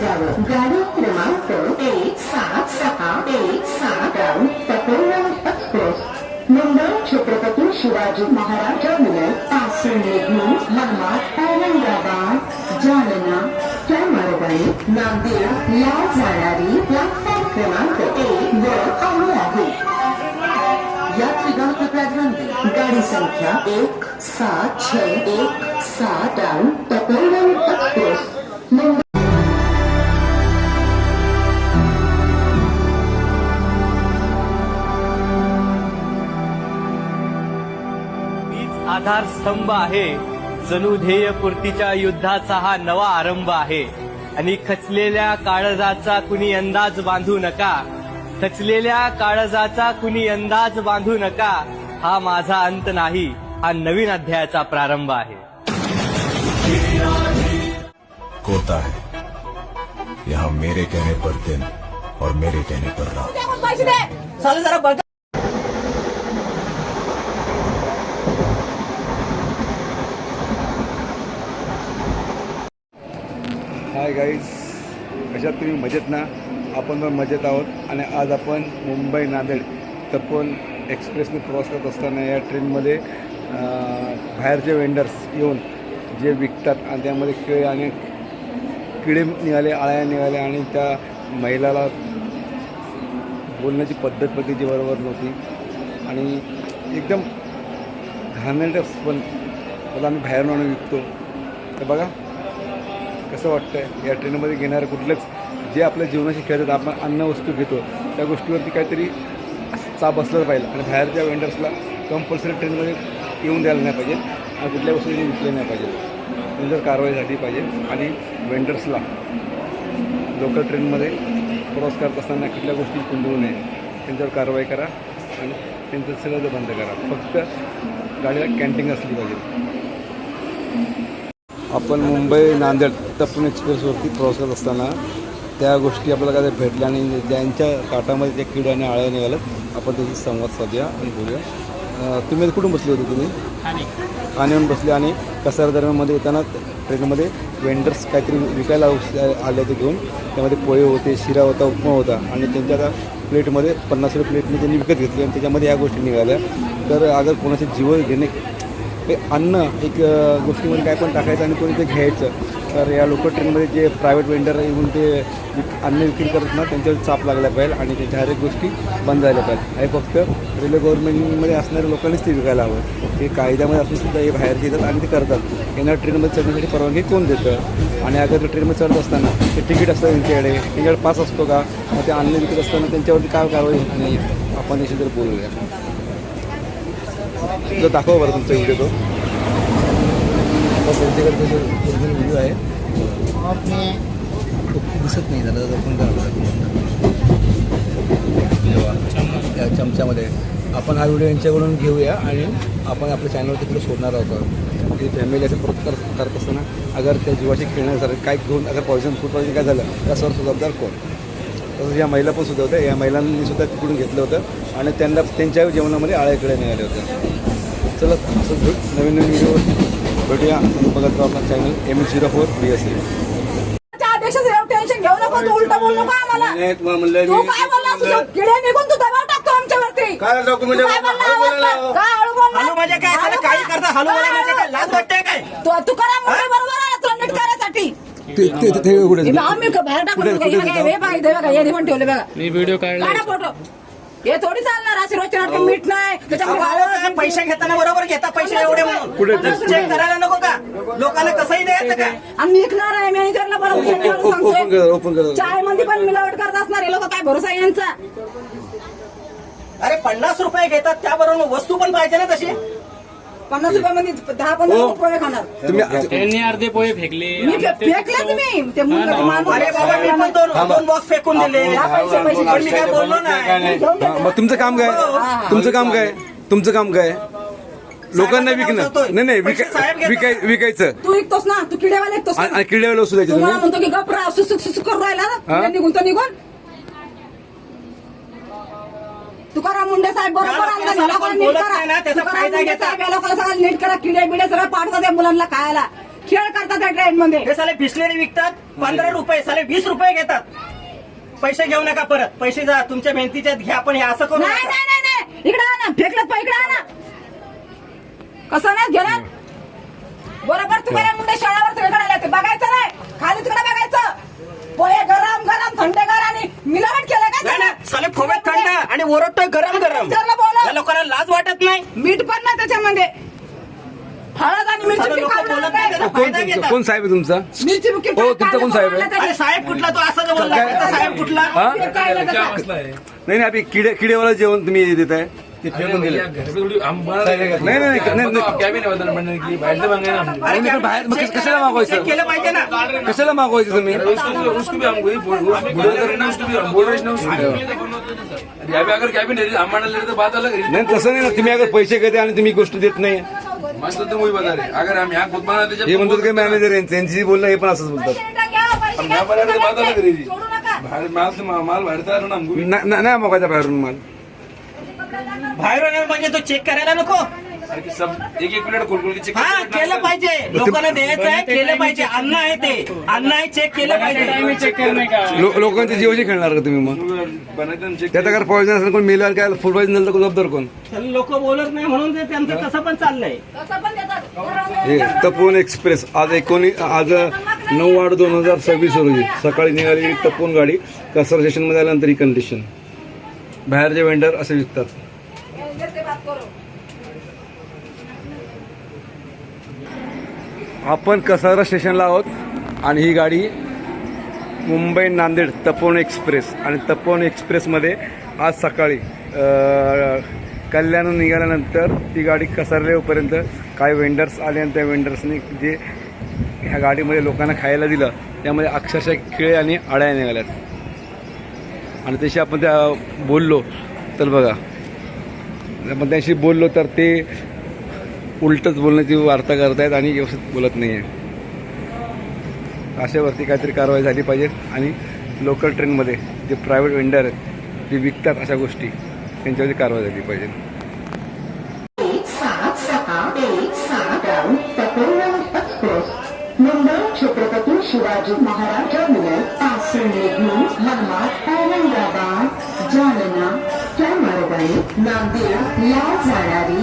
जावं. गाडी क्रमांक 17617 तपोवन एक्सप्रेस मुंबई छत्रपती शिवाजी महाराज टर्मिनल पासून निघून मनमाड औरंगाबाद जालना त्या मार्गाने नांदेड या जाणारी प्लॅटफॉर्म क्रमांक 1 वर आली आहे. यात्रीगण कृपया ध्यान दें. गाड़ी संख्या 17617 तपोवन एक्सप्रेस मुंबई. आधारस्तंभ आहे. जणू ध्येयपूर्तीच्या युद्धाचा हा नवा आरंभ आहे. आणि खचलेल्या काळजाचा कुणी अंदाज बांधू नका. खचलेल्या काळजाचा कुणी अंदाज बांधू नका. हा माझा अंत नाही, हा नवीन अध्यायाचा प्रारंभ आहे. होता है यहाँ मेरे कहने पर दिन और मेरे कहने पर रात. हाय गाईज, कशात तुम्ही मजेत ना? आपण पण मजेत आहोत. आणि आज आपण मुंबई नांदेड तपोवन एक्सप्रेसने प्रवास करत असताना या ट्रेनमध्ये बाहेरचे वेंडर्स येऊन जे विकतात आणि त्यामध्ये किडे आणि किडे निघाले, आळ्या निघाल्या आणि त्या महिलाला बोलण्याची पद्धत तिची बरोबर नव्हती आणि एकदम घाणेरडं पण त्याला आम्ही बाहेरून आणून विकतो. तर बघा कसं वाटतं या ट्रेनमध्ये घेणारे कुठलंच जे आपल्या जीवनाशी खेळतात, आपण अन्न वस्तू घेतो त्या गोष्टीवरती काहीतरी चाप बसलं पाहिजे आणि बाहेरच्या वेंडर्सला कंपल्सरी ट्रेनमध्ये येऊन द्यायला नाही पाहिजे आणि कुठल्या वस्तू विकल्या नाही पाहिजे. त्यांच्यावर कारवाई झाली पाहिजे आणि वेंडर्सला लोकल ट्रेनमध्ये प्रवास करत असताना कुठल्या गोष्टी कुंडवू नये, त्यांच्यावर कारवाई करा आणि त्यांचं सगळं बंद करा. फक्त गाडीला कॅन्टीन असली पाहिजे. आपण मुंबई नांदेड तपोवन एक्सप्रेसवरती प्रवास करत असताना त्या गोष्टी आपल्याला काय भेटल्या आणि ज्यांच्या ताटामध्ये त्या किड्या आणि आळ्या निघाल्यात आपण त्याची संवाद साधूया आणि बोलूया. तुम्ही कुठून बसले होते? तुम्ही ठाण्याहून बसले आणि कसारा दरम्यानमध्ये येताना ट्रेनमध्ये वेंडर्स काहीतरी विकायला आले ते घेऊन. त्यामध्ये पोहे होते, शिरा होता, उपमा होता आणि त्यांच्या आता प्लेटमध्ये 50 रुपये प्लेटने त्यांनी विकत घेतली आणि त्याच्यामध्ये या गोष्टी निघाल्या. तर अगर कोणाचे जीवन घेणे हे अन्न एक गोष्टीमध्ये काय पण टाकायचं आणि कोणी ते घ्यायचं, तर या लोकल ट्रेनमध्ये जे प्रायव्हेट वेंडर येऊन ते अन्न विक्री करत ना त्यांच्यावर चाप लागल्या पाहिजे आणि त्यांच्या हर एक गोष्टी बंद झाल्या पाहिजे. हे फक्त रेल्वे गव्हर्नमेंटमध्ये असणाऱ्या लोकांनीच ते विकायला हवं. हे कायद्यामध्ये असूनसुद्धा हे बाहेर येतात आणि ते करतात. यांना ट्रेनमध्ये चढण्यासाठी परवानगी कोण देतं? आणि अगर ट्रेनमध्ये चढत असताना ते तिकीट असतं त्यांच्याकडे पास असतो का? मग ते अन्न विकत असताना त्यांच्यावरती काय कारवाई होत नाही? आपण याशी जर बोलूया. तर दाखवा बरं तुमचा व्हिडिओ. तो त्यांच्याकडे जो ओरिजिनल व्हिडिओ आहे तो दिसत नाही झाला तर आपण त्या चमच्यामध्ये आपण हा व्हिडिओ यांच्याकडून घेऊया आणि आपण आपल्या चॅनलवर तिकडे सोडणार आहोत. की फॅमिली असं करत असताना अगर त्या जीवाशी खेळण्यासारखं काय घेऊन अगर पॉयझन फूड पॉयझन काय झालं त्याच्यावर जबाबदार कोण? तसंच या महिला पण सुद्धा होत्या. या महिलांनी सुद्धा तिकडून घेतलं होतं आणि त्यांना त्यांच्या जेवणामध्ये आळ्याकडे निघाले होते. चला असं नवीन नवीन व्हिडिओ भेटूया. बघत राहा आपला चॅनल MH04 BSA. टेन्शन घेऊ नको, तू उलट बोल नको आम्हाला. तू काय बोलला? तुझं किडे निघून तू दबाव टाकतो आमच्यावरती. काय डॉक्युमेंट काय म्हणजे काय काही करता हलू म्हणजे काय लाज वाटते काय? तू करा मुळे बरोबर आहे तुला नीट करायसाठी. आम्ही बाहेर टाकून पण ठेवले बघा. मी व्हिडिओ काढला फोटो. हे थोडी चालणार. आशीर्वादचे नाटक मीठ नाही त्याच्यामुळे पैसे घेताना बरोबर घेता पैसे एवढे म्हणून चेक करायला नको का? लोकांना कसंही द्यायचं का? आम्ही विकणार आहे मॅनेजरला बरोबर चाय मध्ये पण मिलावट करत असणार. हे लोक काय भरोसा यांचा? अरे 50 रुपये घेतात त्याबरोबर वस्तू पण पाहिजे ना तशी. 50 रुपयामध्ये 10-15 पोहे खाणार. त्यांनी अर्धे पोहे फेकले. मी फेकलेच मी ते अरे बाबा मी पण दोन बॉक्स फेकून दिले. पण मी काय बोललो नाही. मग तुमचं काम काय? तुमचं काम काय? लोकांना विकणं नाही विकायचं. तू विकतोस ना, तू किड्यावाला विकतोस आणि किड्यावाला वस्तू द्यायची. तुम्हाला म्हणतो की गपरा सुसुक करून राहिला निघून तर निघून. तुकाराम मुंडे साहेब बरोबर नीट करा. तुकाराम मुंडे साहेब या लोकांना सगळं नीट करा. किडे बिडे सगळं पाठवतात त्या मुलांना खायला. खेळ करतात त्या ट्रेन मध्ये. हे साले बिस्लेरी विकतात 15 रुपये, साले 20 रुपये घेतात. पैसे घेऊ नका परत, पैसे जा तुमच्या मेहनतीच्यात घ्या, पण हे असं करू नाही नका. नाही नाही नाही, इकडे आणा, फेकलं पण इकडे आणा. कसं ना घेणार बरोबर. तुम्हाला मुंडे शाळावर सगळीकडे आले, ते बघायचं नाही, खाली तिकडे बघायचं. पोहे गरम गरम थंडेगार आणि मिलावट केलं नाही काय. ना, साले फोबेत थंड आणि ओरडतोय गरम गरम. टीचरला बोला. या लोकांना लाज वाटत नाही. मीठ पण नाही त्याच्यामध्ये. हळद आणि मिरची साले लोकं पिकावून बोलत नाही, आणलंय. त्याचा फायदा घेतात. कोण साहेब आहे तुमचा? मिरची बुकी हो, तुमचा कोण साहेब आहे? अरे साहेब कुठला, तो असाच बोलला. काय? त्याचा साहेब कुठला? हा? नाही नाही, आपली किडेवाला जेवण तुम्ही देत आहे ते फेकून दिले. नाही नाही नाही, बाहेर मग कशाला मागवायचं? चेक केलं पाहिजे ना. कशाला मागवायचं तुम्ही? नाही तसं नाही ना, तुम्ही अगर पैसे घेते आणि तुम्ही गोष्ट देत नाही हे म्हणतात काय मॅनेजर आहे त्यांची बोलणं हे पण असंच बोलतात. सोडू नका. नाही मागायचा बाहेरून माल. बाहेर येणार म्हणजे तो चेक करायला नको. हा केलं पाहिजे, लोकांना द्यायचं आहे, केलं पाहिजे. अन्न आहे ते, अन्न आहे, चेक केलं पाहिजे. चेक करणे का लोकांचे जीवाशी खेळणार का तुम्ही? मग त्यात अगर पॉइझन असेल कोण मेलं काय फूड पॉइझन झालं तर जबाबदार कोण? लोक बोलत नाही म्हणून ते त्यांचं तसं पण चाललंय. कसं पण देतात. हे तपोवन एक्सप्रेस आज 9/8/2026 रोजी सकाळी निघालेली तपोवन गाडी कसर स्टेशनमध्ये आल्यानंतर ही कंडिशन. बाहेरचे वेंडर असे विकतात. आपण कसारा स्टेशनला आहोत आणि ही गाडी मुंबई नांदेड तपोवन एक्सप्रेस. आणि तपोवन एक्सप्रेसमध्ये आज सकाळी कल्याणहून निघाल्यानंतर ती गाडी कसारलेपर्यंत काही वेंडर्स आले आणि त्या वेंडर्सनी जे ह्या गाडीमध्ये लोकांना खायला दिलं त्यामध्ये अक्षरशः खिळे आणि अळ्या निघाल्यात. आणि तशी आपण त्या बोललो तर बघा, आपण त्याशी बोललो तर ते उलटच बोलण्याची वार्ता करतायत आणि व्यवस्थित बोलत नाही आहे. अशावरती काहीतरी कारवाई झाली पाहिजे आणि लोकल ट्रेनमध्ये जे प्रायव्हेट वेंडर आहेत जे विकतात अशा गोष्टी त्यांच्यावरती कारवाई झाली पाहिजे. 17617 तपोवन एक्सप्रेस मुंबई छत्रपती शिवाजी महाराज टर्मिनल पासून निघून मनमाड औरंगाबाद जालना त्या मार्गाने नांदेड या जाणारी